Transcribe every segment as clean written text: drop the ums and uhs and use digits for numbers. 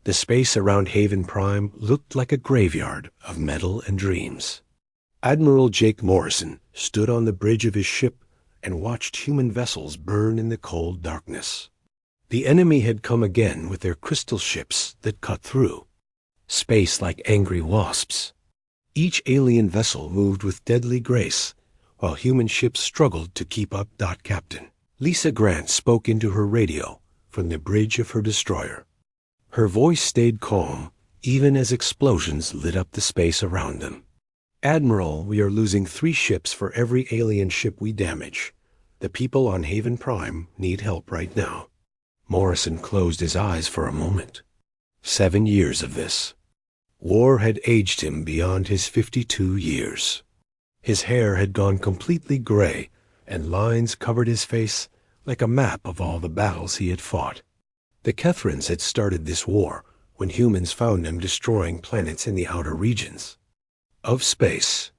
The space around Haven Prime looked like a graveyard of metal and dreams. Admiral Jake Morrison stood on the bridge of his ship and watched human vessels burn in the cold darkness. The enemy had come again with their crystal ships that cut through space like angry wasps. Each alien vessel moved with deadly grace, while human ships struggled to keep up. Captain Lisa Grant spoke into her radio from the bridge of her destroyer. Her voice stayed calm, even as explosions lit up the space around them. Admiral, we are losing 3 ships for every alien ship we damage. The people on Haven Prime need help right now. Morrison closed his eyes for a moment. 7 years of this. War had aged him beyond his 52 years. His hair had gone completely gray, and lines covered his face like a map of all the battles he had fought. The Kethrans had started this war when humans found them destroying planets in the outer regions of space.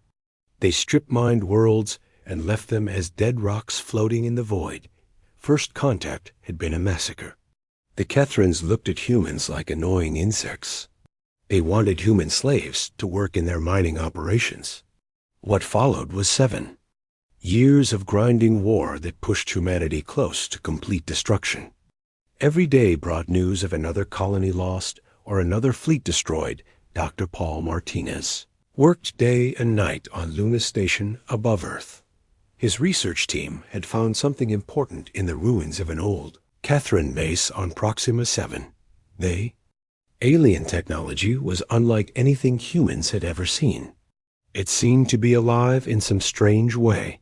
They strip-mined worlds and left them as dead rocks floating in the void. First contact had been a massacre. The Kethrans looked at humans like annoying insects. They wanted human slaves to work in their mining operations. What followed was 7 years of grinding war that pushed humanity close to complete destruction. Every day brought news of another colony lost or another fleet destroyed. Dr. Paul Martinez worked day and night on Luna Station above Earth. His research team had found something important in the ruins of an old Kethran base on Proxima 7. Alien technology was unlike anything humans had ever seen. It seemed to be alive in some strange way.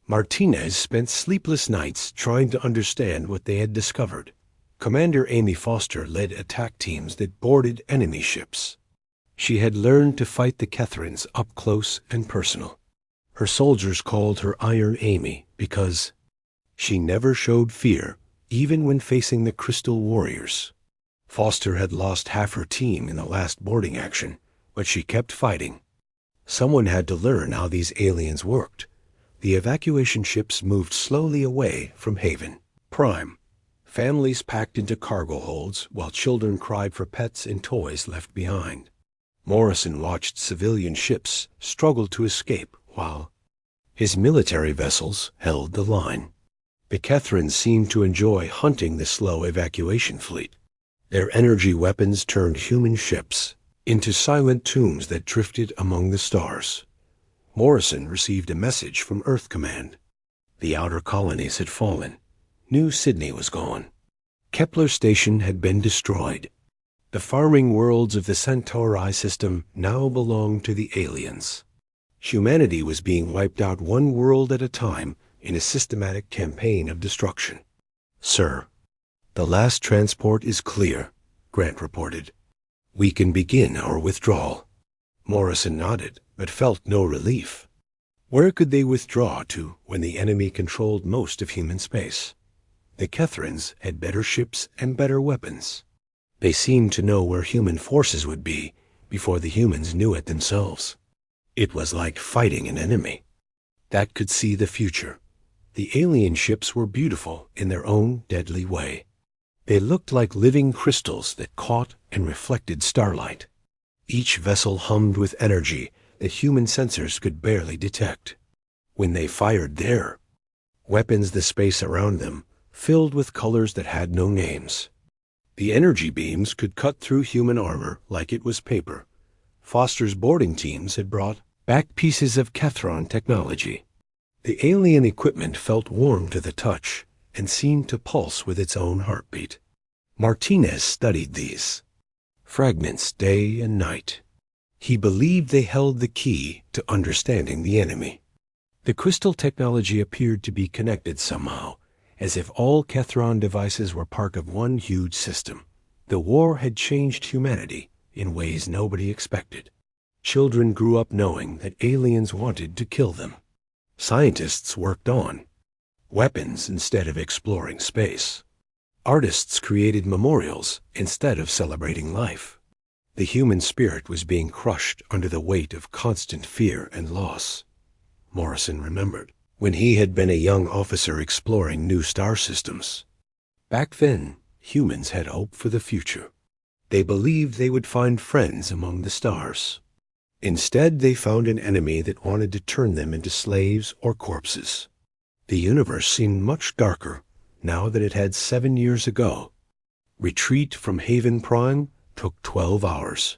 Martinez spent sleepless nights trying to understand what they had discovered. Commander Amy Foster led attack teams that boarded enemy ships. She had learned to fight the Kethrans up close and personal. Her soldiers called her Iron Amy because she never showed fear, even when facing the Crystal Warriors. Foster had lost half her team in the last boarding action, but she kept fighting. Someone had to learn how these aliens worked. The evacuation ships moved slowly away from Haven Prime. Families packed into cargo holds while children cried for pets and toys left behind. Morrison watched civilian ships struggle to escape while his military vessels held the line. The Kethrans seemed to enjoy hunting the slow evacuation fleet. Their energy weapons turned human ships into silent tombs that drifted among the stars. Morrison received a message from Earth Command. The outer colonies had fallen. New Sydney was gone. Kepler Station had been destroyed. The farming worlds of the Centauri system now belonged to the aliens. Humanity was being wiped out one world at a time in a systematic campaign of destruction. Sir, the last transport is clear, Grant reported. We can begin our withdrawal. Morrison nodded, but felt no relief. Where could they withdraw to when the enemy controlled most of human space? The Kethrans had better ships and better weapons. They seemed to know where human forces would be before the humans knew it themselves. It was like fighting an enemy that could see the future. The alien ships were beautiful in their own deadly way. They looked like living crystals that caught and reflected starlight. Each vessel hummed with energy that human sensors could barely detect. When they fired their weapons, the space around them filled with colors that had no names. The energy beams could cut through human armor like it was paper. Foster's boarding teams had brought back pieces of Kethron technology. The alien equipment felt warm to the touch and seemed to pulse with its own heartbeat. Martinez studied these fragments day and night. He believed they held the key to understanding the enemy. The crystal technology appeared to be connected somehow, as if all Kethron devices were part of one huge system. The war had changed humanity in ways nobody expected. Children grew up knowing that aliens wanted to kill them. Scientists worked on weapons instead of exploring space. Artists created memorials instead of celebrating life. The human spirit was being crushed under the weight of constant fear and loss. Morrison remembered when he had been a young officer exploring new star systems. Back then, humans had hope for the future. They believed they would find friends among the stars. Instead, they found an enemy that wanted to turn them into slaves or corpses. The universe seemed much darker now that it had 7 years ago. Retreat from Haven Prime took 12 hours.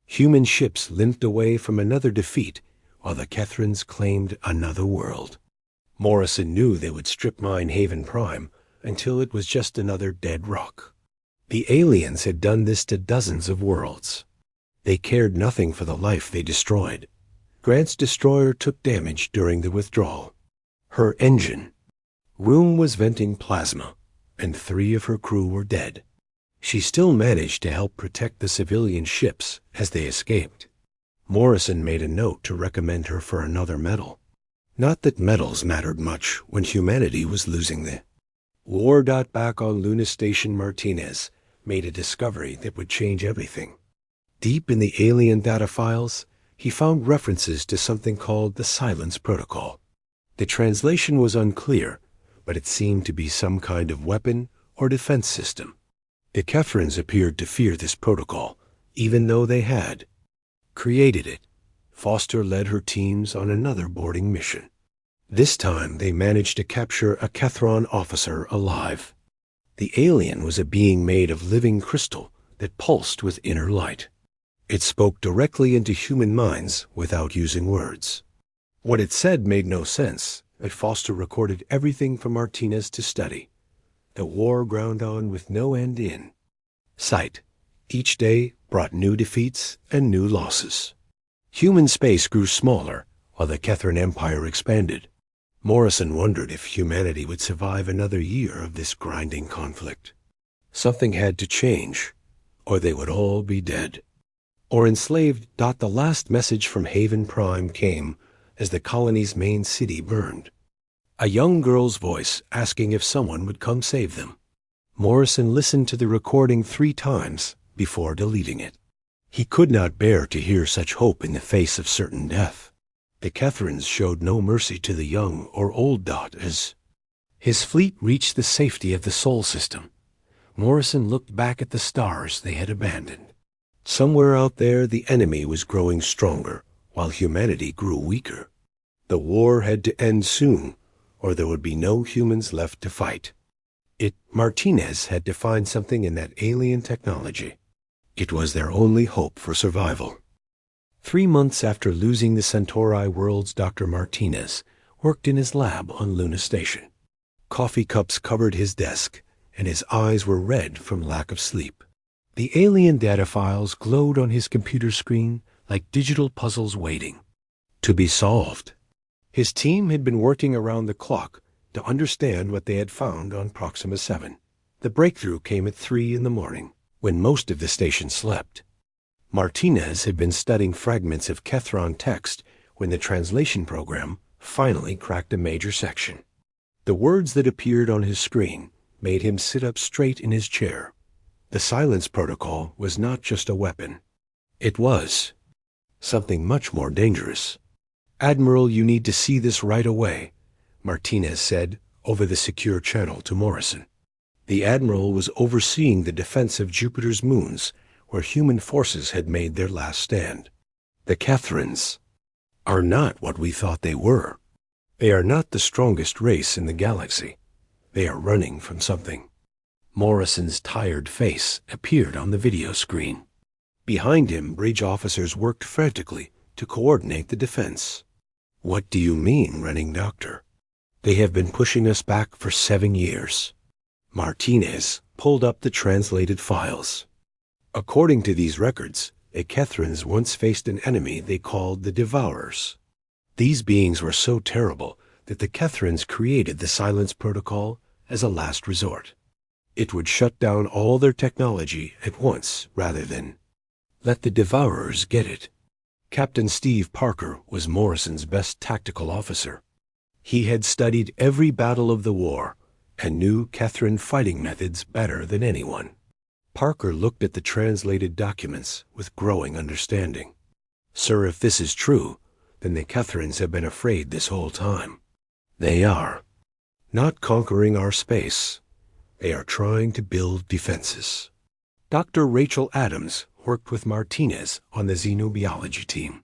Human ships limped away from another defeat while the Kethrans claimed another world. Morrison knew they would strip mine Haven Prime until it was just another dead rock. The aliens had done this to dozens of worlds. They cared nothing for the life they destroyed. Grant's destroyer took damage during the withdrawal. Her engine room was venting plasma, and 3 of her crew were dead. She still managed to help protect the civilian ships as they escaped. Morrison made a note to recommend her for another medal. Not that medals mattered much when humanity was losing the war. Back on Luna Station, Martinez made a discovery that would change everything. Deep in the alien data files, he found references to something called the Silence Protocol. The translation was unclear, but it seemed to be some kind of weapon or defense system. The Kethrans appeared to fear this protocol, even though they had created it. Foster led her teams on another boarding mission. This time they managed to capture a Kethron officer alive. The alien was a being made of living crystal that pulsed with inner light. It spoke directly into human minds without using words. What it said made no sense, but Foster recorded everything for Martinez to study. The war ground on with no end in sight. Each day brought new defeats and new losses. Human space grew smaller while the Kethran Empire expanded. Morrison wondered if humanity would survive another year of this grinding conflict. Something had to change, or they would all be dead. Or enslaved. The last message from Haven Prime came as the colony's main city burned. A young girl's voice asking if someone would come save them. Morrison listened to the recording 3 times before deleting it. He could not bear to hear such hope in the face of certain death. The Kethrans showed no mercy to the young or old. As his fleet reached the safety of the Sol system, Morrison looked back at the stars they had abandoned. Somewhere out there, the enemy was growing stronger, while humanity grew weaker. The war had to end soon, or there would be no humans left to fight. Martinez had to find something in that alien technology. It was their only hope for survival. 3 months after losing the Centauri worlds, Dr. Martinez worked in his lab on Luna Station. Coffee cups covered his desk, and his eyes were red from lack of sleep. The alien data files glowed on his computer screen like digital puzzles waiting to be solved. His team had been working around the clock to understand what they had found on Proxima 7. The breakthrough came at 3 in the morning, when most of the station slept. Martinez had been studying fragments of Kethron text when the translation program finally cracked a major section. The words that appeared on his screen made him sit up straight in his chair. The Silence Protocol was not just a weapon. It was something much more dangerous. "Admiral, you need to see this right away," Martinez said over the secure channel to Morrison. The Admiral was overseeing the defense of Jupiter's moons, where human forces had made their last stand. "The Kethrans are not what we thought they were. They are not the strongest race in the galaxy. They are running from something." Morrison's tired face appeared on the video screen. Behind him, bridge officers worked frantically to coordinate the defense. "What do you mean, running, Doctor?" "They have been pushing us back for 7 years." Martinez pulled up the translated files. According to these records, the Kethrans once faced an enemy they called the Devourers. These beings were so terrible that the Kethrans created the Silence Protocol as a last resort. It would shut down all their technology at once rather than let the Devourers get it. Captain Steve Parker was Morrison's best tactical officer. He had studied every battle of the war and knew Kethran fighting methods better than anyone. Parker looked at the translated documents with growing understanding. "Sir, if this is true, then the Kethrans have been afraid this whole time. They are not conquering our space. They are trying to build defenses." Dr. Rachel Adams worked with Martinez on the xenobiology team.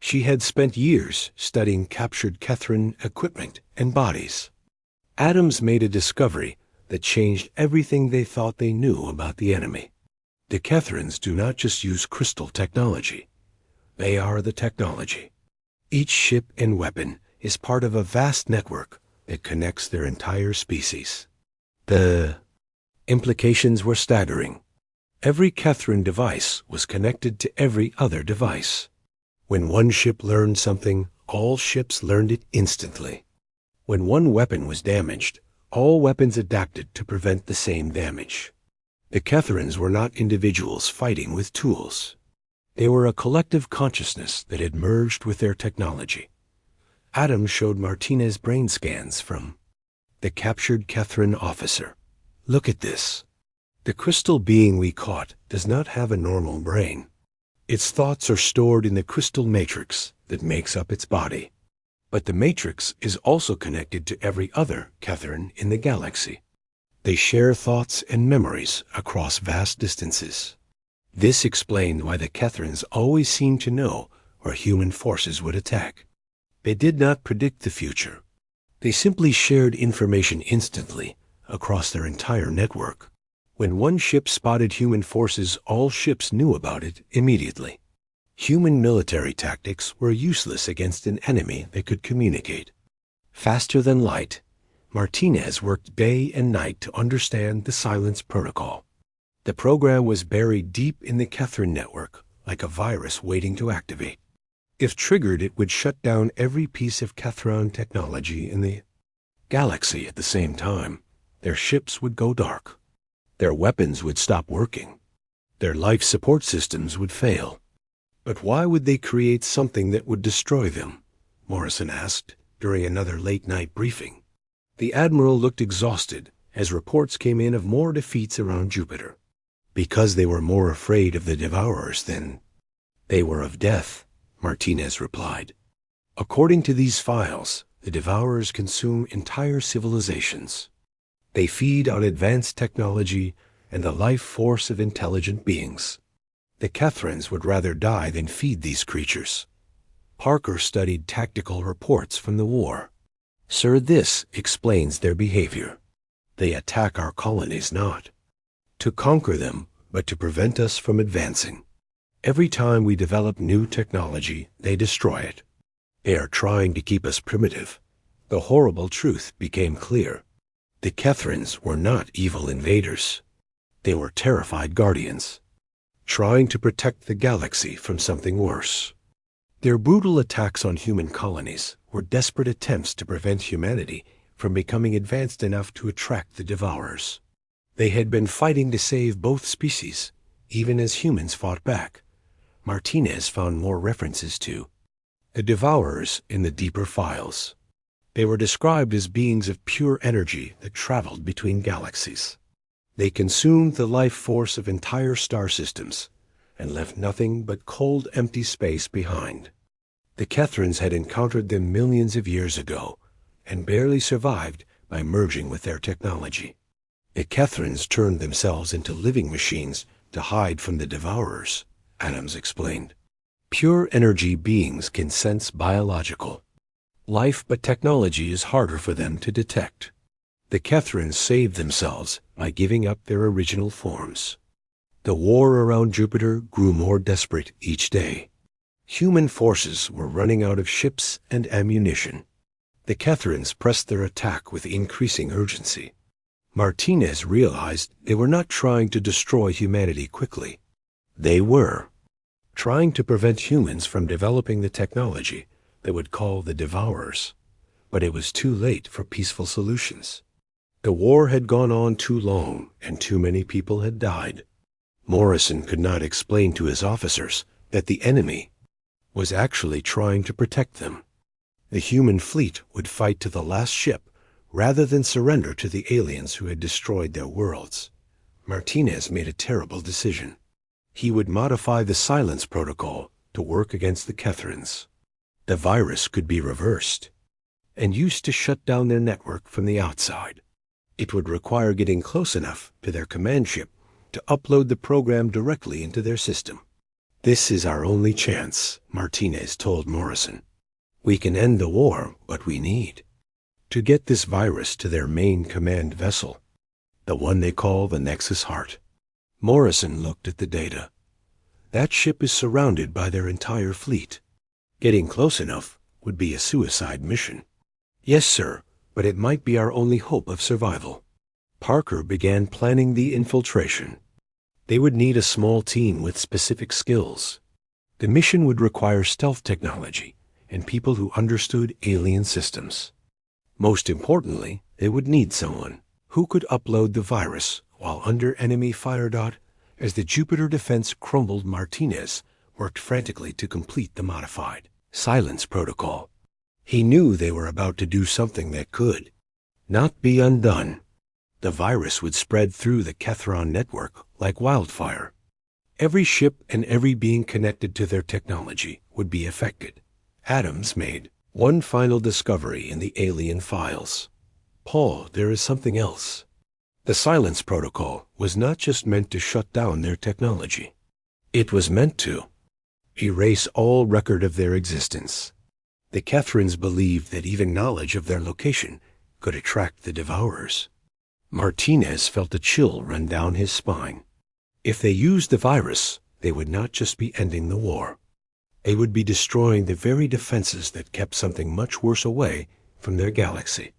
She had spent years studying captured Kethran equipment and bodies. Adams made a discovery that changed everything they thought they knew about the enemy. The Kethrans do not just use crystal technology. They are the technology. Each ship and weapon is part of a vast network that connects their entire species. The implications were staggering. Every Kethran device was connected to every other device. When one ship learned something, all ships learned it instantly. When one weapon was damaged, all weapons adapted to prevent the same damage. The Kethrans were not individuals fighting with tools. They were a collective consciousness that had merged with their technology. Adams showed Martinez brain scans from the captured Kethran officer. Look at this. The crystal being we caught does not have a normal brain. Its thoughts are stored in the crystal matrix that makes up its body. But the matrix is also connected to every other Kethran in the galaxy. They share thoughts and memories across vast distances. This explained why the Kethrans always seemed to know where human forces would attack. They did not predict the future. They simply shared information instantly across their entire network. When one ship spotted human forces, all ships knew about it immediately. Human military tactics were useless against an enemy that could communicate. Faster than light, Martinez worked day and night to understand the Silence Protocol. The program was buried deep in the Kethran network, like a virus waiting to activate. If triggered, it would shut down every piece of Kethran technology in the galaxy at the same time. Their ships would go dark. Their weapons would stop working. Their life support systems would fail. But why would they create something that would destroy them? Morrison asked during another late-night briefing. The Admiral looked exhausted as reports came in of more defeats around Jupiter. Because they were more afraid of the Devourers than they were of death, Martinez replied. According to these files, the Devourers consume entire civilizations. They feed on advanced technology and the life force of intelligent beings. The Kethrans would rather die than feed these creatures. Parker studied tactical reports from the war. Sir, this explains their behavior. They attack our colonies not to conquer them, but to prevent us from advancing. Every time we develop new technology, they destroy it. They are trying to keep us primitive. The horrible truth became clear. The Kethrans were not evil invaders. They were terrified guardians, trying to protect the galaxy from something worse. Their brutal attacks on human colonies were desperate attempts to prevent humanity from becoming advanced enough to attract the Devourers. They had been fighting to save both species, even as humans fought back. Martinez found more references to the Devourers in the deeper files. They were described as beings of pure energy that traveled between galaxies. They consumed the life force of entire star systems and left nothing but cold, empty space behind. The Kethrans had encountered them millions of years ago and barely survived by merging with their technology. The Kethrans turned themselves into living machines to hide from the Devourers, Adams explained. Pure energy beings can sense biological life, but technology is harder for them to detect. The Kethrans saved themselves by giving up their original forms. The war around Jupiter grew more desperate each day. Human forces were running out of ships and ammunition. The Kethrans pressed their attack with increasing urgency. Martinez realized they were not trying to destroy humanity quickly. They were trying to prevent humans from developing the technology that would call the Devourers. But it was too late for peaceful solutions. The war had gone on too long, and too many people had died. Morrison could not explain to his officers that the enemy was actually trying to protect them. The human fleet would fight to the last ship rather than surrender to the aliens who had destroyed their worlds. Martinez made a terrible decision. He would modify the Silence Protocol to work against the Kethrans. The virus could be reversed and used to shut down their network from the outside. It would require getting close enough to their command ship to upload the program directly into their system. "This is our only chance," Martinez told Morrison. "We can end the war, but we need to get this virus to their main command vessel, the one they call the Nexus Heart." Morrison looked at the data. "That ship is surrounded by their entire fleet. Getting close enough would be a suicide mission." "Yes, sir, but it might be our only hope of survival." Parker began planning the infiltration. They would need a small team with specific skills. The mission would require stealth technology and people who understood alien systems. Most importantly, they would need someone who could upload the virus while under enemy fire. As the Jupiter defense crumbled, Martinez worked frantically to complete the modified silence protocol. He knew they were about to do something that could not be undone. The virus would spread through the Kethron network like wildfire. Every ship and every being connected to their technology would be affected. Adams made one final discovery in the alien files. "Paul, there is something else." The silence protocol was not just meant to shut down their technology. It was meant to erase all record of their existence. The Kethrons believed that even knowledge of their location could attract the Devourers. Martinez felt a chill run down his spine. If they used the virus, they would not just be ending the war. They would be destroying the very defenses that kept something much worse away from their galaxy.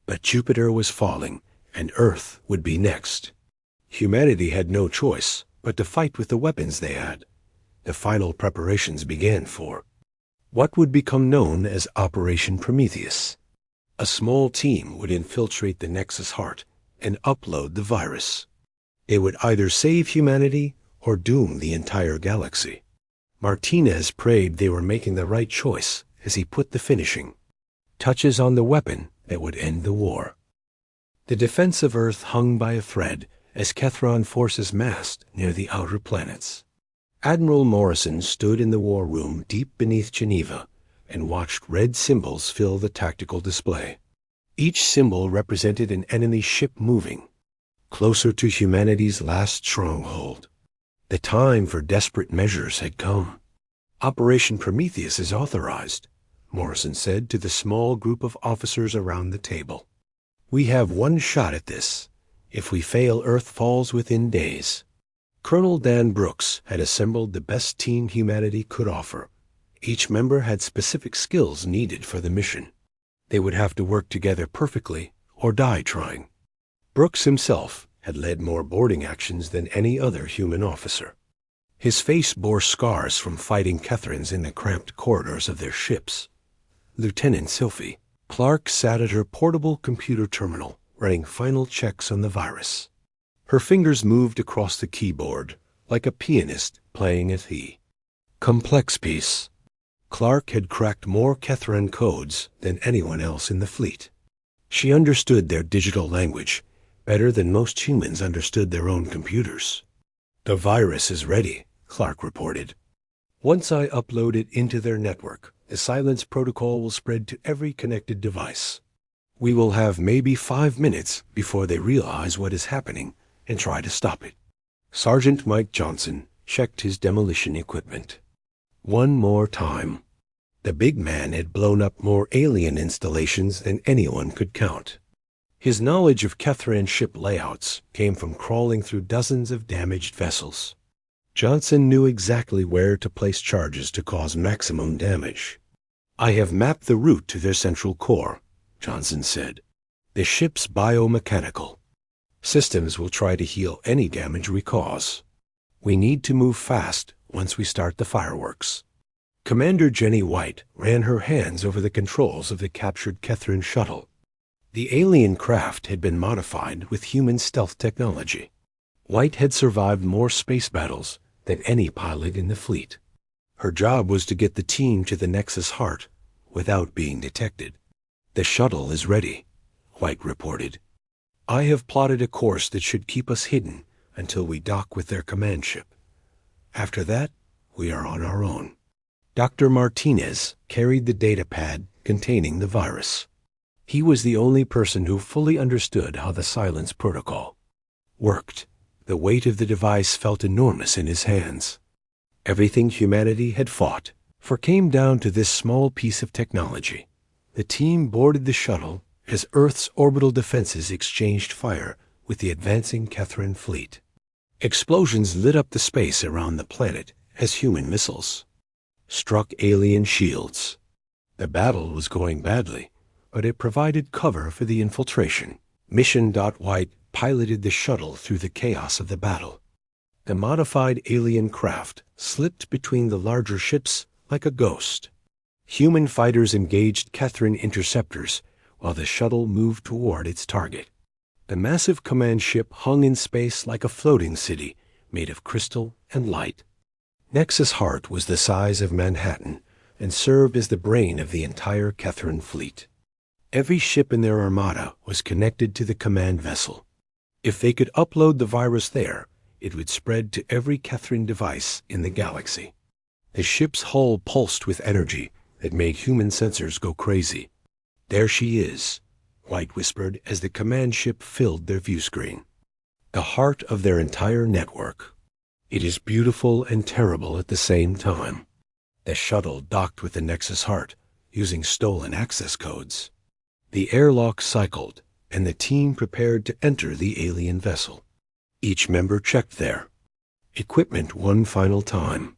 But Jupiter was falling, and Earth would be next. Humanity had no choice but to fight with the weapons they had. The final preparations began for what would become known as Operation Prometheus. A small team would infiltrate the Nexus Heart and upload the virus. It would either save humanity or doom the entire galaxy. Martinez prayed they were making the right choice as he put the finishing touches on the weapon that would end the war. The defense of Earth hung by a thread as Kethron forces massed near the outer planets. Admiral Morrison stood in the war room deep beneath Geneva and watched red symbols fill the tactical display. Each symbol represented an enemy ship moving closer to humanity's last stronghold. The time for desperate measures had come. "Operation Prometheus is authorized," Morrison said to the small group of officers around the table. "We have one shot at this. If we fail, Earth falls within days." Colonel Dan Brooks had assembled the best team humanity could offer. Each member had specific skills needed for the mission. They would have to work together perfectly or die trying. Brooks himself had led more boarding actions than any other human officer. His face bore scars from fighting Kethrons in the cramped corridors of their ships. Lieutenant Sylphie Clark sat at her portable computer terminal, running final checks on the virus. Her fingers moved across the keyboard like a pianist playing a complex piece. Clark had cracked more Kethron codes than anyone else in the fleet. She understood their digital language better than most humans understood their own computers. "The virus is ready," Clark reported. "Once I upload it into their network, the silence protocol will spread to every connected device. We will have maybe 5 minutes before they realize what is happening and try to stop it." Sergeant Mike Johnson checked his demolition equipment. One more time. The big man had blown up more alien installations than anyone could count. His knowledge of Kethran ship layouts came from crawling through dozens of damaged vessels. Johnson knew exactly where to place charges to cause maximum damage. "I have mapped the route to their central core," Johnson said. "The ship's biomechanical systems will try to heal any damage we cause. We need to move fast once we start the fireworks." Commander Jenny White ran her hands over the controls of the captured Kethran shuttle. The alien craft had been modified with human stealth technology. White had survived more space battles than any pilot in the fleet. Her job was to get the team to the Nexus Heart without being detected. "The shuttle is ready," White reported. "I have plotted a course that should keep us hidden until we dock with their command ship. After that, we are on our own." Dr. Martinez carried the data pad containing the virus. He was the only person who fully understood how the silence protocol worked. The weight of the device felt enormous in his hands. Everything humanity had fought for came down to this small piece of technology. The team boarded the shuttle as Earth's orbital defenses exchanged fire with the advancing Kethran fleet. Explosions lit up the space around the planet as human missiles struck alien shields. The battle was going badly, but it provided cover for the infiltration. Mission White piloted the shuttle through the chaos of the battle. The modified alien craft slipped between the larger ships like a ghost. Human fighters engaged Kethran interceptors while the shuttle moved toward its target. The massive command ship hung in space like a floating city made of crystal and light. Nexus Heart was the size of Manhattan and served as the brain of the entire Kethran fleet. Every ship in their armada was connected to the command vessel. If they could upload the virus there, it would spread to every Kethran device in the galaxy. The ship's hull pulsed with energy that made human sensors go crazy. "There she is," White whispered as the command ship filled their view screen. "The heart of their entire network. It is beautiful and terrible at the same time." The shuttle docked with the Nexus Heart, using stolen access codes. The airlock cycled, and the team prepared to enter the alien vessel. Each member checked their equipment one final time.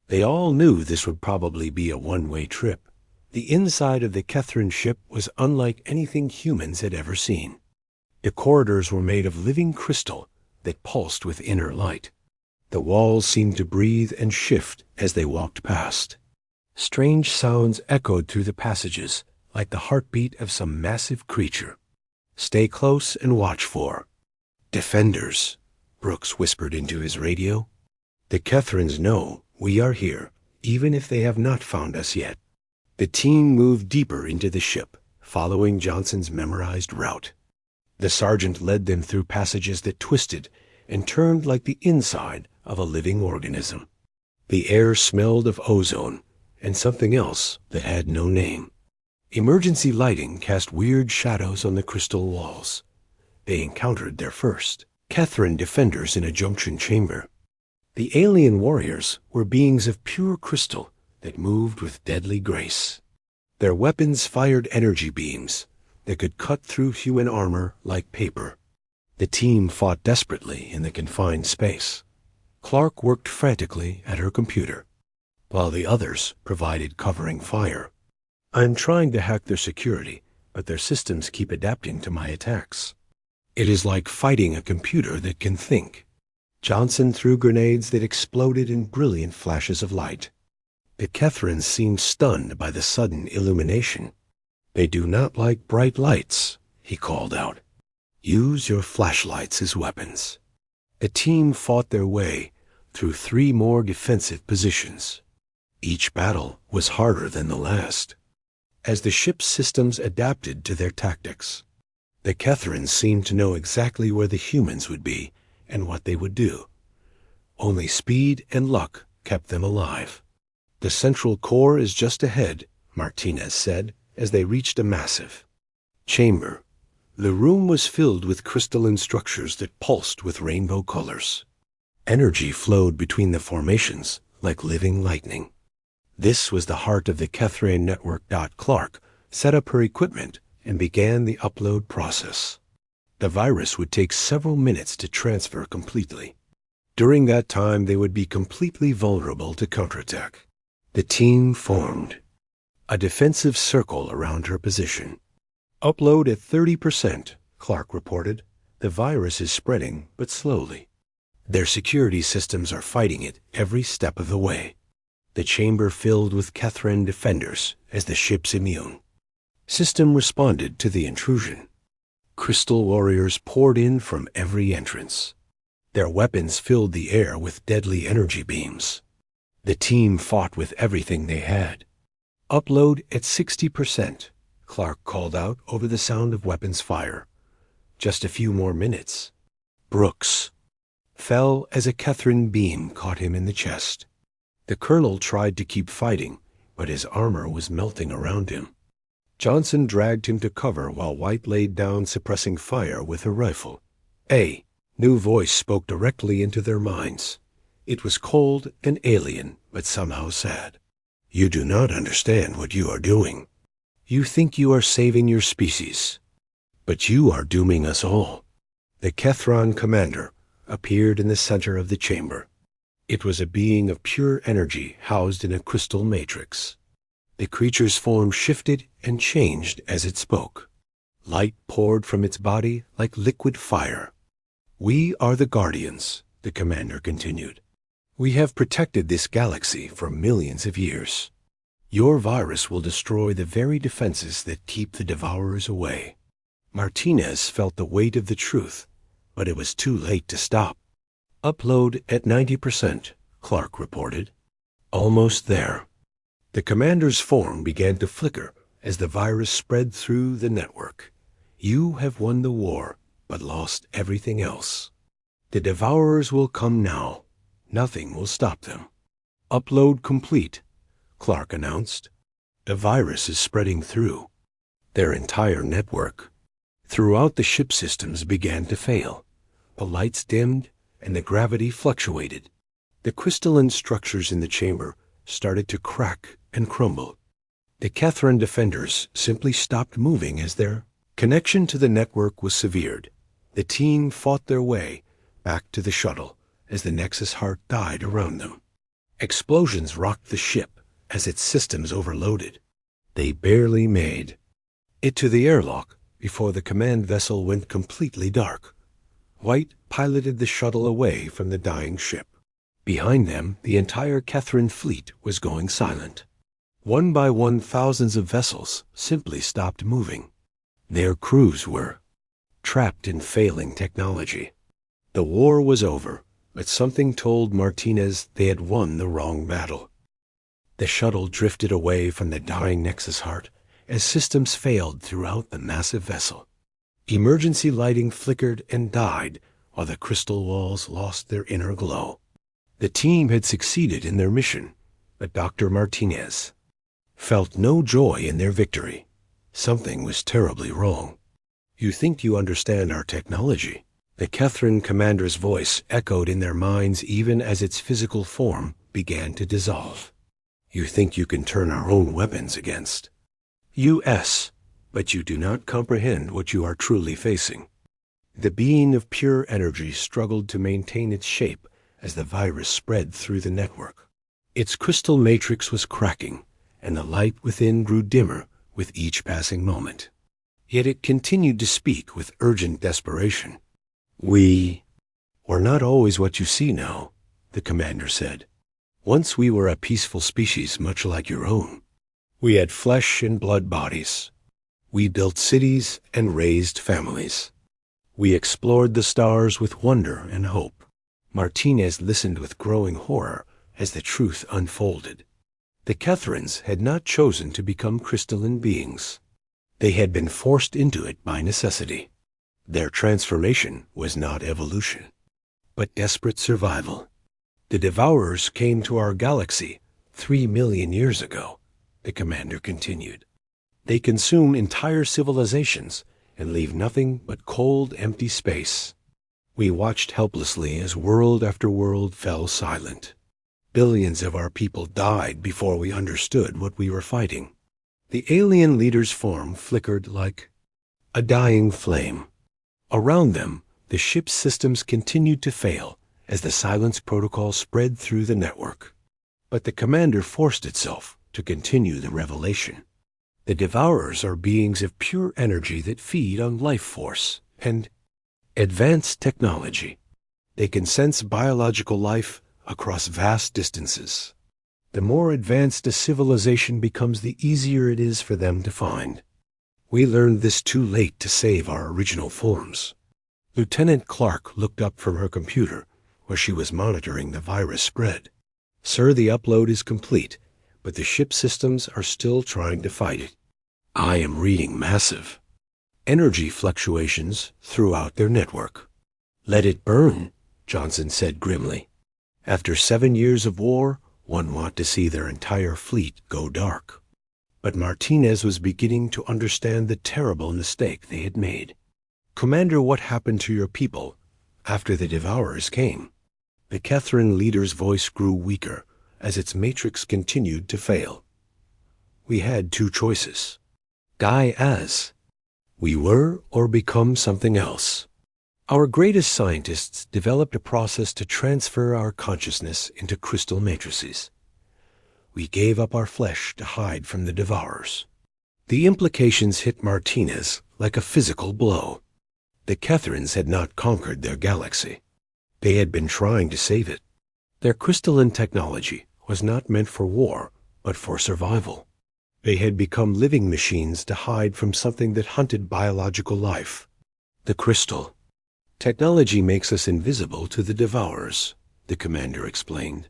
They all knew this would probably be a one-way trip. The inside of the Kethran ship was unlike anything humans had ever seen. The corridors were made of living crystal that pulsed with inner light. The walls seemed to breathe and shift as they walked past. Strange sounds echoed through the passages, like the heartbeat of some massive creature. "Stay close and watch for defenders," Brooks whispered into his radio. "The Kethrans know we are here, even if they have not found us yet." The team moved deeper into the ship, following Johnson's memorized route. The sergeant led them through passages that twisted and turned like the inside of a living organism. The air smelled of ozone and something else that had no name. Emergency lighting cast weird shadows on the crystal walls. They encountered their first Kethran defenders in a junction chamber. The alien warriors were beings of pure crystal that moved with deadly grace. Their weapons fired energy beams that could cut through human armor like paper. The team fought desperately in the confined space. Clark worked frantically at her computer, while the others provided covering fire. "I'm trying to hack their security, but their systems keep adapting to my attacks. It is like fighting a computer that can think." Johnson threw grenades that exploded in brilliant flashes of light. The Kethrans seemed stunned by the sudden illumination. "They do not like bright lights," he called out. "Use your flashlights as weapons." The team fought their way through 3 more defensive positions. Each battle was harder than the last, as the ship's systems adapted to their tactics. The Kethrans seemed to know exactly where the humans would be and what they would do. Only speed and luck kept them alive. "The central core is just ahead," Martinez said as they reached a massive chamber. The room was filled with crystalline structures that pulsed with rainbow colors. Energy flowed between the formations like living lightning. This was the heart of the Kethran network. Clark set up her equipment and began the upload process. The virus would take several minutes to transfer completely. During that time, they would be completely vulnerable to counterattack. The team formed a defensive circle around her position. "Upload at 30%, Clark reported. "The virus is spreading, but slowly. Their security systems are fighting it every step of the way." The chamber filled with Kethran defenders as the ship's immune system responded to the intrusion. Crystal warriors poured in from every entrance. Their weapons filled the air with deadly energy beams. The team fought with everything they had. "Upload at 60%, Clark called out over the sound of weapons fire. "Just a few more minutes." Brooks fell as a Kethran beam caught him in the chest. The colonel tried to keep fighting, but his armor was melting around him. Johnson dragged him to cover while White laid down suppressing fire with her rifle. "Hey, New voice spoke directly into their minds. It was cold and alien, but somehow sad. You do not understand what you are doing. You think you are saving your species, but you are dooming us all. The Kethron commander appeared in the center of the chamber. It was a being of pure energy housed in a crystal matrix. The creature's form shifted and changed as it spoke. Light poured from its body like liquid fire. We are the Guardians, the commander continued. We have protected this galaxy for millions of years. Your virus will destroy the very defenses that keep the Devourers away. Martinez felt the weight of the truth, but it was too late to stop. Upload at 90%, Clark reported. Almost there. The commander's form began to flicker as the virus spread through the network. You have won the war, but lost everything else. The Devourers will come now. Nothing will stop them. Upload complete, Clark announced. The virus is spreading through their entire network. Throughout the ship systems began to fail. The lights dimmed and the gravity fluctuated. The crystalline structures in the chamber started to crack and crumble. The Kethron defenders simply stopped moving as their connection to the network was severed. The team fought their way back to the shuttle as the Nexus heart died around them. Explosions rocked the ship as its systems overloaded. They barely made it to the airlock before the command vessel went completely dark. White piloted the shuttle away from the dying ship. Behind them, the entire Kethron fleet was going silent. One by one, thousands of vessels simply stopped moving. Their crews were trapped in failing technology. The war was over, but something told Martinez they had won the wrong battle. The shuttle drifted away from the dying Nexus heart as systems failed throughout the massive vessel. Emergency lighting flickered and died while the crystal walls lost their inner glow. The team had succeeded in their mission, but Dr. Martinez felt no joy in their victory. Something was terribly wrong. You think you understand our technology? The Kethron commander's voice echoed in their minds even as its physical form began to dissolve. You think you can turn our own weapons against us, but you do not comprehend what you are truly facing. The being of pure energy struggled to maintain its shape as the virus spread through the network. Its crystal matrix was cracking, and the light within grew dimmer with each passing moment. Yet it continued to speak with urgent desperation. We were not always what you see now, the commander said. Once we were a peaceful species much like your own. We had flesh and blood bodies. We built cities and raised families. We explored the stars with wonder and hope. Martinez listened with growing horror as the truth unfolded. The Kethrons had not chosen to become crystalline beings. They had been forced into it by necessity. Their transformation was not evolution, but desperate survival. The Devourers came to our galaxy 3 million years ago, the commander continued. They consume entire civilizations and leave nothing but cold, empty space. We watched helplessly as world after world fell silent. Billions of our people died before we understood what we were fighting. The alien leader's form flickered like a dying flame. Around them, the ship's systems continued to fail as the silence protocol spread through the network. But the commander forced itself to continue the revelation. The Devourers are beings of pure energy that feed on life force and advanced technology. They can sense biological life across vast distances. The more advanced a civilization becomes, the easier it is for them to find. We learned this too late to save our original forms. Lieutenant Clark looked up from her computer, where she was monitoring the virus spread. Sir, the upload is complete, but the ship systems are still trying to fight it. I am reading massive energy fluctuations throughout their network. Let it burn, Johnson said grimly. After 7 years of war, one want to see their entire fleet go dark. But Martinez was beginning to understand the terrible mistake they had made. Commander, what happened to your people? After the Devourers came, the Catherine leader's voice grew weaker as its matrix continued to fail. We had two choices. Die as we were or become something else. Our greatest scientists developed a process to transfer our consciousness into crystal matrices. We gave up our flesh to hide from the Devourers. The implications hit Martinez like a physical blow. The Catherines had not conquered their galaxy. They had been trying to save it. Their crystalline technology was not meant for war, but for survival. They had become living machines to hide from something that hunted biological life. The crystal. Technology makes us invisible to the Devourers, the commander explained.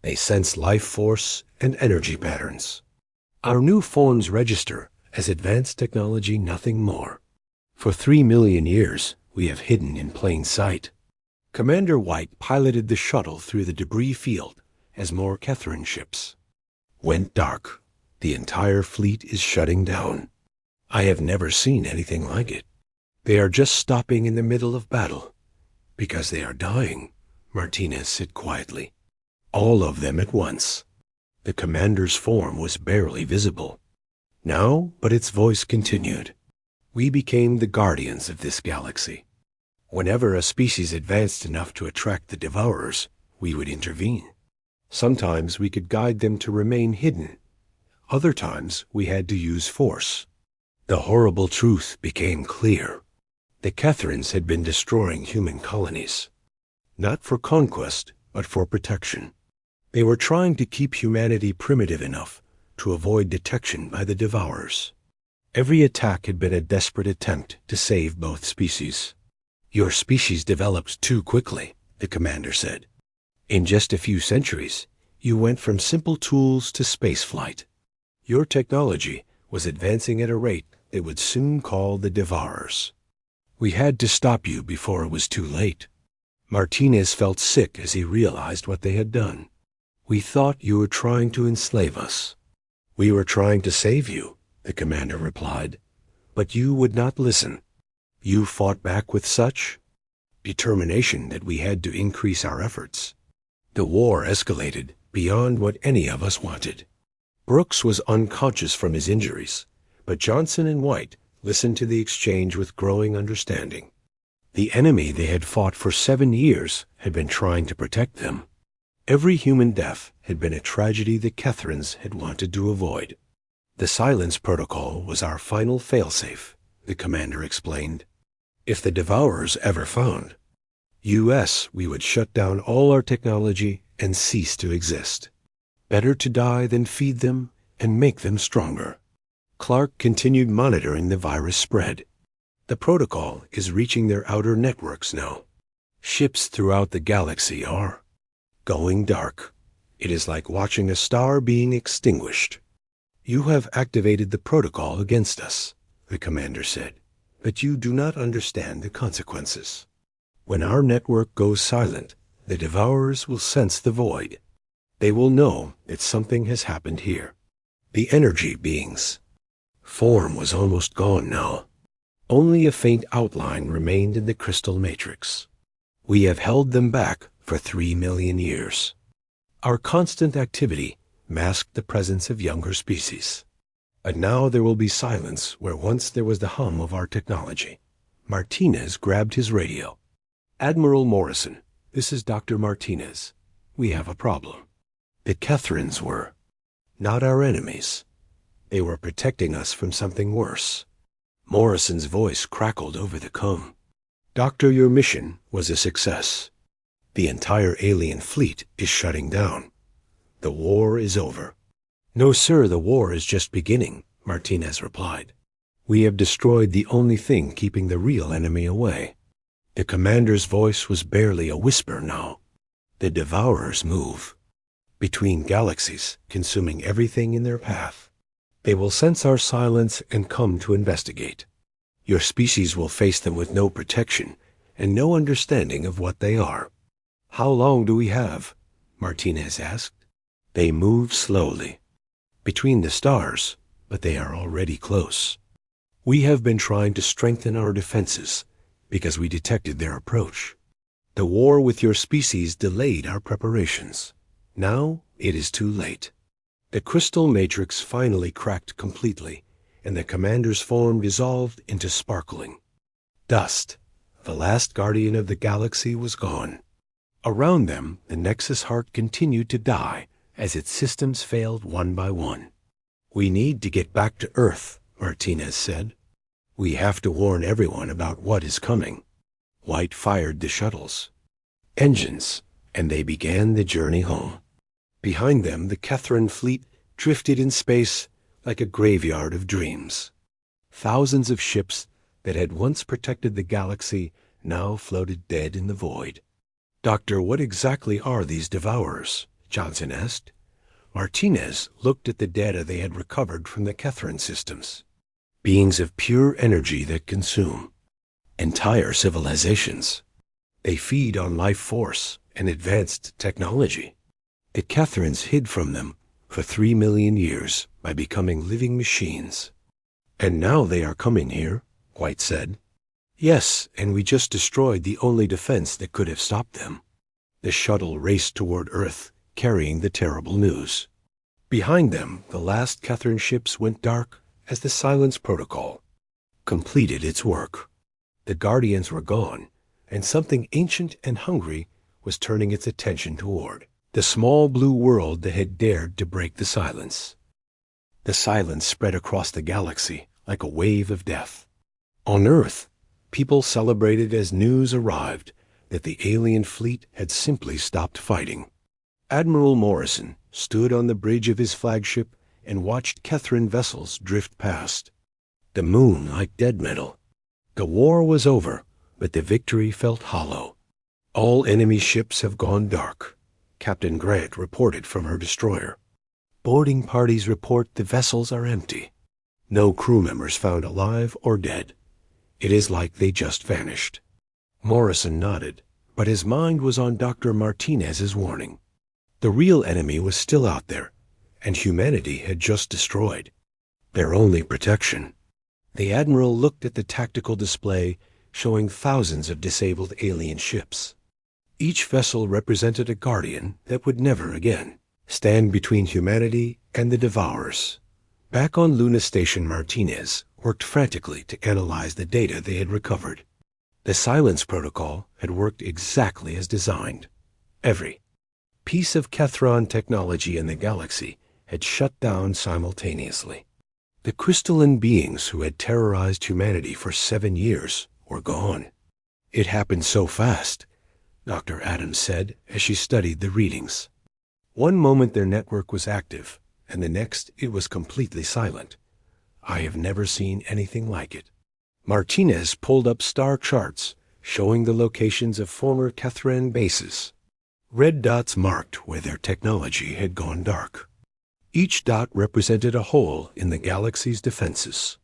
They sense life force and energy patterns. Our new forms register as advanced technology, nothing more. For 3 million years, we have hidden in plain sight. Commander White piloted the shuttle through the debris field as more Catherine ships went dark. The entire fleet is shutting down. I have never seen anything like it. They are just stopping in the middle of battle. Because they are dying, Martinez said quietly. All of them at once. The commander's form was barely visible. Now, but its voice continued. We became the guardians of this galaxy. Whenever a species advanced enough to attract the Devourers, we would intervene. Sometimes we could guide them to remain hidden. Other times we had to use force. The horrible truth became clear. The Catherines had been destroying human colonies. Not for conquest, but for protection. They were trying to keep humanity primitive enough to avoid detection by the Devourers. Every attack had been a desperate attempt to save both species. Your species developed too quickly, the commander said. In just a few centuries, you went from simple tools to spaceflight. Your technology was advancing at a rate that would soon call the Devourers. We had to stop you before it was too late. Martinez felt sick as he realized what they had done. We thought you were trying to enslave us. We were trying to save you, the commander replied, but you would not listen. You fought back with such determination that we had to increase our efforts. The war escalated beyond what any of us wanted. Brooks was unconscious from his injuries, but Johnson and White listened to the exchange with growing understanding. The enemy they had fought for 7 years had been trying to protect them. Every human death had been a tragedy the Catherines had wanted to avoid. The silence protocol was our final failsafe, the commander explained. If the Devourers ever found us, we would shut down all our technology and cease to exist. Better to die than feed them and make them stronger. Clark continued monitoring the virus spread. The protocol is reaching their outer networks now. Ships throughout the galaxy are going dark. It is like watching a star being extinguished. You have activated the protocol against us, the commander said, but you do not understand the consequences. When our network goes silent, the Devourers will sense the void. They will know that something has happened here. The energy beings' form was almost gone now. Only a faint outline remained in the crystal matrix. We have held them back for 3 million years. Our constant activity masked the presence of younger species. But now there will be silence where once there was the hum of our technology. Martinez grabbed his radio. Admiral Morrison, this is Dr. Martinez. We have a problem. The Catherines were not our enemies. They were protecting us from something worse. Morrison's voice crackled over the comb. Doctor, your mission was a success. The entire alien fleet is shutting down. The war is over. No, sir, the war is just beginning, Martinez replied. We have destroyed the only thing keeping the real enemy away. The commander's voice was barely a whisper now. The Devourers move between galaxies, consuming everything in their path. They will sense our silence and come to investigate. Your species will face them with no protection and no understanding of what they are. How long do we have? Martinez asked. They move slowly between the stars, but they are already close. We have been trying to strengthen our defenses because we detected their approach. The war with your species delayed our preparations. Now it is too late. The crystal matrix finally cracked completely, and the commander's form dissolved into sparkling dust. The last guardian of the galaxy was gone. Around them, the Nexus heart continued to die as its systems failed one by one. "We need to get back to Earth," Martinez said. "We have to warn everyone about what is coming." White fired the shuttle's engines, and they began the journey home. Behind them, the Kethran fleet drifted in space like a graveyard of dreams. Thousands of ships that had once protected the galaxy now floated dead in the void. "Doctor, what exactly are these devourers?" Johnson asked. Martinez looked at the data they had recovered from the Kethran systems. "Beings of pure energy that consume entire civilizations. They feed on life force and advanced technology. The Kethrans hid from them for 3 million years by becoming living machines. And now they are coming here," White said. "Yes, and we just destroyed the only defense that could have stopped them." The shuttle raced toward Earth, carrying the terrible news. Behind them, the last Kethran ships went dark as the Silence Protocol completed its work. The Guardians were gone, and something ancient and hungry was turning its attention toward the small blue world that had dared to break the silence. The silence spread across the galaxy like a wave of death. On Earth, people celebrated as news arrived that the alien fleet had simply stopped fighting. Admiral Morrison stood on the bridge of his flagship and watched Kethran vessels drift past. The moon like dead metal. The war was over, but the victory felt hollow. "All enemy ships have gone dark," Captain Grant reported from her destroyer. "Boarding parties report the vessels are empty. No crew members found alive or dead. It is like they just vanished." Morrison nodded, but his mind was on Dr. Martinez's warning. The real enemy was still out there, and humanity had just destroyed their only protection. The Admiral looked at the tactical display showing thousands of disabled alien ships. Each vessel represented a guardian that would never again stand between humanity and the Devourers. Back on Luna Station, Martinez worked frantically to analyze the data they had recovered. The Silence Protocol had worked exactly as designed. Every piece of Kethran technology in the galaxy had shut down simultaneously. The crystalline beings who had terrorized humanity for 7 years were gone. "It happened so fast," Dr. Adams said as she studied the readings. One moment their network was active, and the next it was completely silent. "I have never seen anything like it." Martinez pulled up star charts showing the locations of former Kethran bases. Red dots marked where their technology had gone dark. Each dot represented a hole in the galaxy's defenses.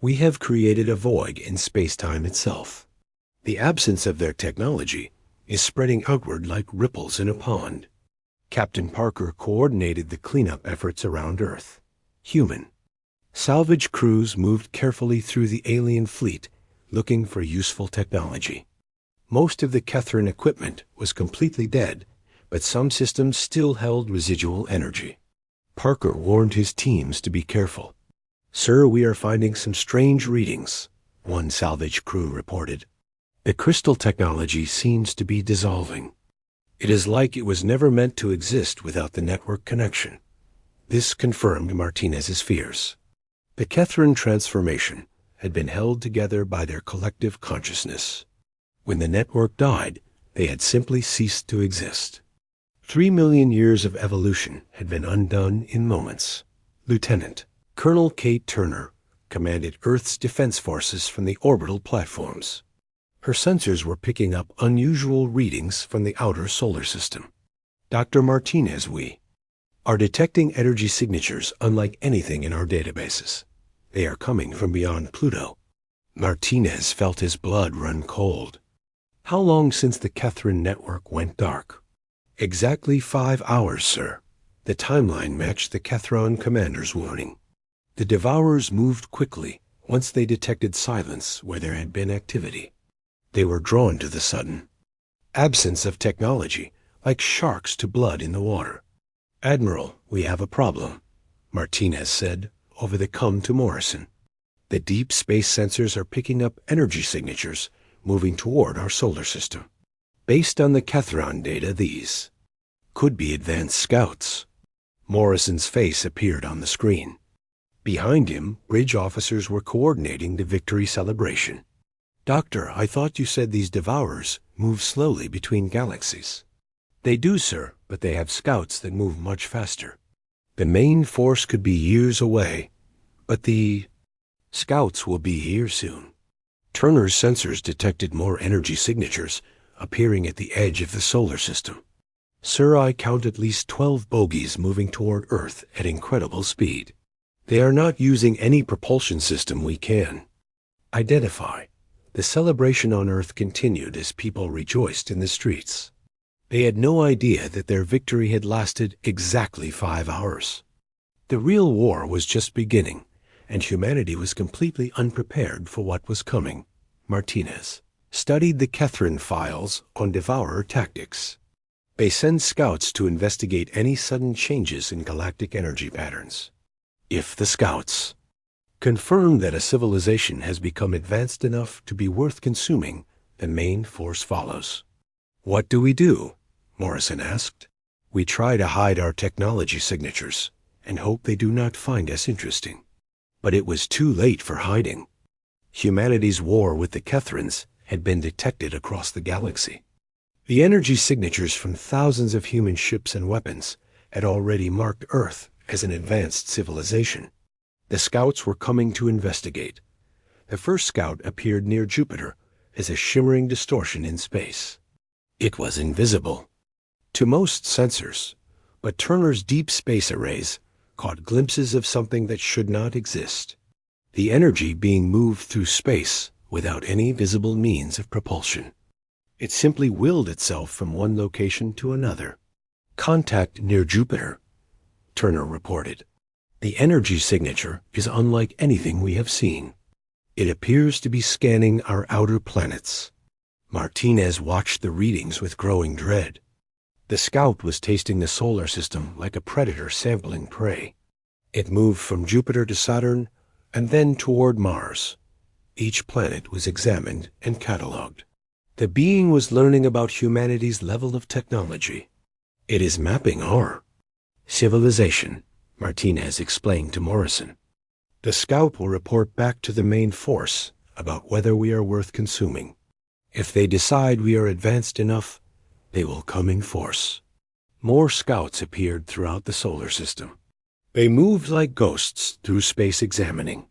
"We have created a void in space-time itself. The absence of their technology is spreading outward like ripples in a pond." Captain Parker coordinated the cleanup efforts around Earth. Human salvage crews moved carefully through the alien fleet, looking for useful technology. Most of the Kethran equipment was completely dead, but some systems still held residual energy. Parker warned his teams to be careful. "Sir, we are finding some strange readings," one salvage crew reported. "The crystal technology seems to be dissolving. It is like it was never meant to exist without the network connection." This confirmed Martinez's fears. The Kethran transformation had been held together by their collective consciousness. When the network died, they had simply ceased to exist. 3 million years of evolution had been undone in moments. Lieutenant Colonel Kate Turner commanded Earth's defense forces from the orbital platforms. Her sensors were picking up unusual readings from the outer solar system. "Dr. Martinez, we are detecting energy signatures unlike anything in our databases. They are coming from beyond Pluto." Martinez felt his blood run cold. "How long since the Kethran network went dark?" "Exactly 5 hours, sir." The timeline matched the Kethran commander's warning. The Devourers moved quickly once they detected silence where there had been activity. They were drawn to the sudden Absence of technology, like sharks to blood in the water. "Admiral, we have a problem," Martinez said over the com to Morrison. "The deep space sensors are picking up energy signatures moving toward our solar system. Based on the Kethron data, these could be advanced scouts." Morrison's face appeared on the screen. Behind him, bridge officers were coordinating the victory celebration. "Doctor, I thought you said these devourers move slowly between galaxies." "They do, sir, but they have scouts that move much faster. The main force could be years away, but the scouts will be here soon." Turner's sensors detected more energy signatures appearing at the edge of the solar system. "Sir, I count at least 12 bogies moving toward Earth at incredible speed. They are not using any propulsion system we can identify." The celebration on Earth continued as people rejoiced in the streets. They had no idea that their victory had lasted exactly 5 hours. The real war was just beginning, and humanity was completely unprepared for what was coming. Martinez studied the Kethron files on devourer tactics. They send scouts to investigate any sudden changes in galactic energy patterns. If the scouts confirm that a civilization has become advanced enough to be worth consuming, the main force follows. "What do we do?" Morrison asked. "We try to hide our technology signatures and hope they do not find us interesting." But it was too late for hiding. Humanity's war with the Kethrons had been detected across the galaxy. The energy signatures from thousands of human ships and weapons had already marked Earth as an advanced civilization. The scouts were coming to investigate. The first scout appeared near Jupiter as a shimmering distortion in space. It was invisible to most sensors, but Turner's deep space arrays caught glimpses of something that should not exist: the energy being moved through space without any visible means of propulsion. It simply willed itself from one location to another. "Contact near Jupiter," Turner reported. "The energy signature is unlike anything we have seen. It appears to be scanning our outer planets." Martinez watched the readings with growing dread. The scout was tasting the solar system like a predator sampling prey. It moved from Jupiter to Saturn and then toward Mars. Each planet was examined and catalogued. The being was learning about humanity's level of technology. "It is mapping our civilization," Martinez explained to Morrison. "The scout will report back to the main force about whether we are worth consuming. If they decide we are advanced enough, they will come in force." More scouts appeared throughout the solar system. They moved like ghosts through space examining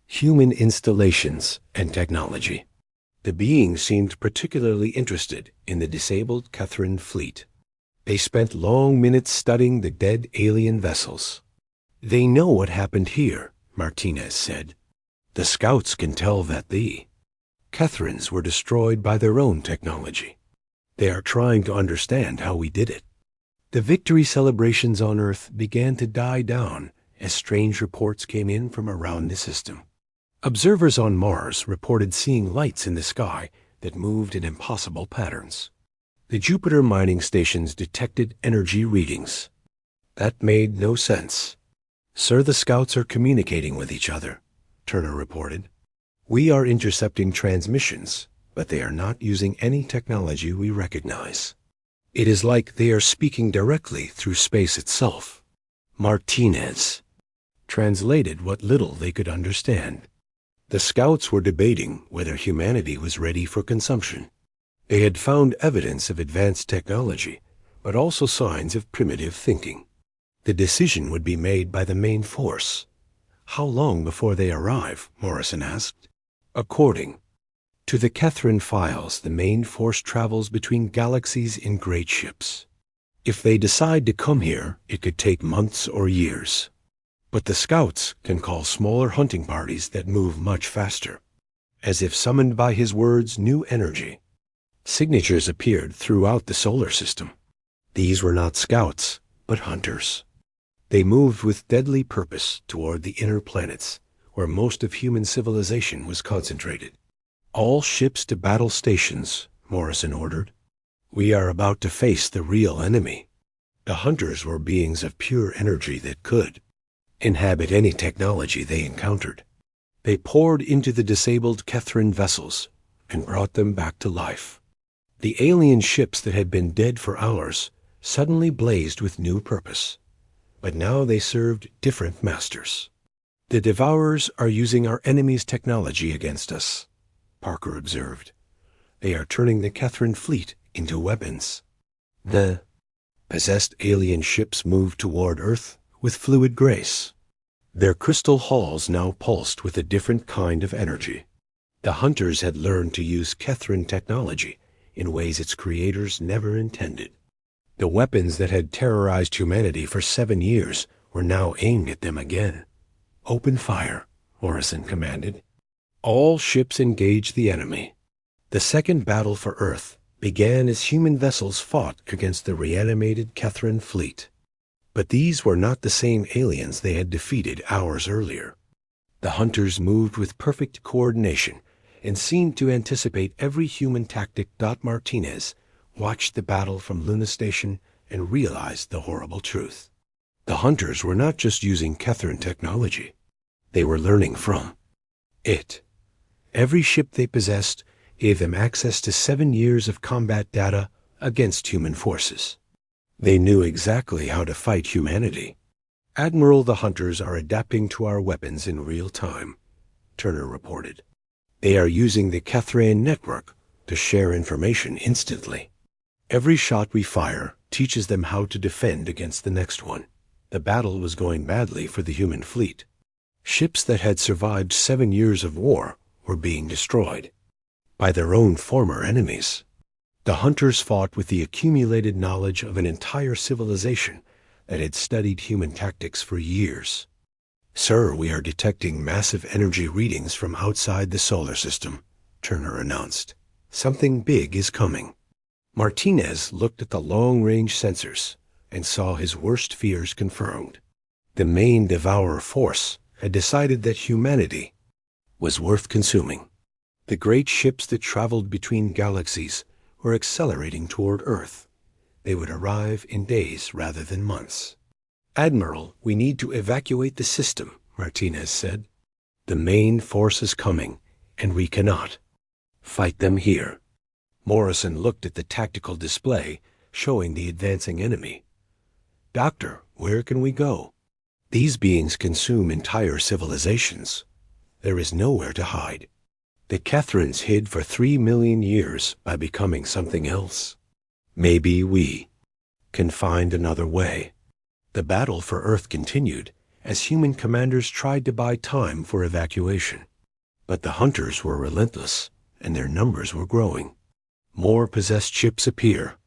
human installations and technology. The beings seemed particularly interested in the disabled Kethron fleet. They spent long minutes studying the dead alien vessels. "They know what happened here," Martinez said. "The scouts can tell that the Kethrons were destroyed by their own technology. They are trying to understand how we did it." The victory celebrations on Earth began to die down as strange reports came in from around the system. Observers on Mars reported seeing lights in the sky that moved in impossible patterns. The Jupiter mining stations detected energy readings. That made no sense. "Sir, the scouts are communicating with each other," Turner reported. "We are intercepting transmissions, but they are not using any technology we recognize. It is like they are speaking directly through space itself." Martinez translated what little they could understand. The scouts were debating whether humanity was ready for consumption. They had found evidence of advanced technology, but also signs of primitive thinking. The decision would be made by the main force. "How long before they arrive?" Morrison asked. "According to the Kethron files, the main force travels between galaxies in great ships. If they decide to come here, it could take months or years. But the scouts can call smaller hunting parties that move much faster." As if summoned by his words, new energy signatures appeared throughout the solar system. These were not scouts, but hunters. They moved with deadly purpose toward the inner planets, where most of human civilization was concentrated. "All ships to battle stations," Morrison ordered. We are about to face the real enemy. The hunters were beings of pure energy that could inhabit any technology they encountered. They poured into the disabled Kethrin vessels and brought them back to life. The alien ships that had been dead for hours suddenly blazed with new purpose. But now they served different masters. The Devourers are using our enemy's technology against us, Parker observed. They are turning the Kethrin fleet into weapons. The possessed alien ships moved toward Earth with fluid grace. Their crystal halls now pulsed with a different kind of energy. The hunters had learned to use Kethrin technology in ways its creators never intended. The weapons that had terrorized humanity for 7 years were now aimed at them again. Open fire, Orison commanded. All ships engaged the enemy. The second battle for Earth began as human vessels fought against the reanimated Kethrin fleet. But these were not the same aliens they had defeated hours earlier. The hunters moved with perfect coordination and seemed to anticipate every human tactic. Martinez watched the battle from Luna Station and realized the horrible truth. The hunters were not just using Kethrin technology. They were learning from it. Every ship they possessed gave them access to 7 years of combat data against human forces. They knew exactly how to fight humanity. Admiral, the hunters are adapting to our weapons in real time, Turner reported. They are using the Kethran network to share information instantly. Every shot we fire teaches them how to defend against the next one. The battle was going badly for the human fleet. Ships that had survived 7 years of war were being destroyed by their own former enemies. The hunters fought with the accumulated knowledge of an entire civilization that had studied human tactics for years. Sir, we are detecting massive energy readings from outside the solar system, Turner announced. Something big is coming. Martinez looked at the long-range sensors and saw his worst fears confirmed. The main Devourer force had decided that humanity was worth consuming. The great ships that traveled between galaxies were accelerating toward Earth. They would arrive in days rather than months. Admiral, we need to evacuate the system, Martinez said. The main force is coming, and we cannot fight them here. Morrison looked at the tactical display showing the advancing enemy. Doctor, where can we go? These beings consume entire civilizations. There is nowhere to hide. The Kethrins hid for 3 million years by becoming something else. Maybe we can find another way. The battle for Earth continued as human commanders tried to buy time for evacuation. But the hunters were relentless, and their numbers were growing. More possessed ships appear,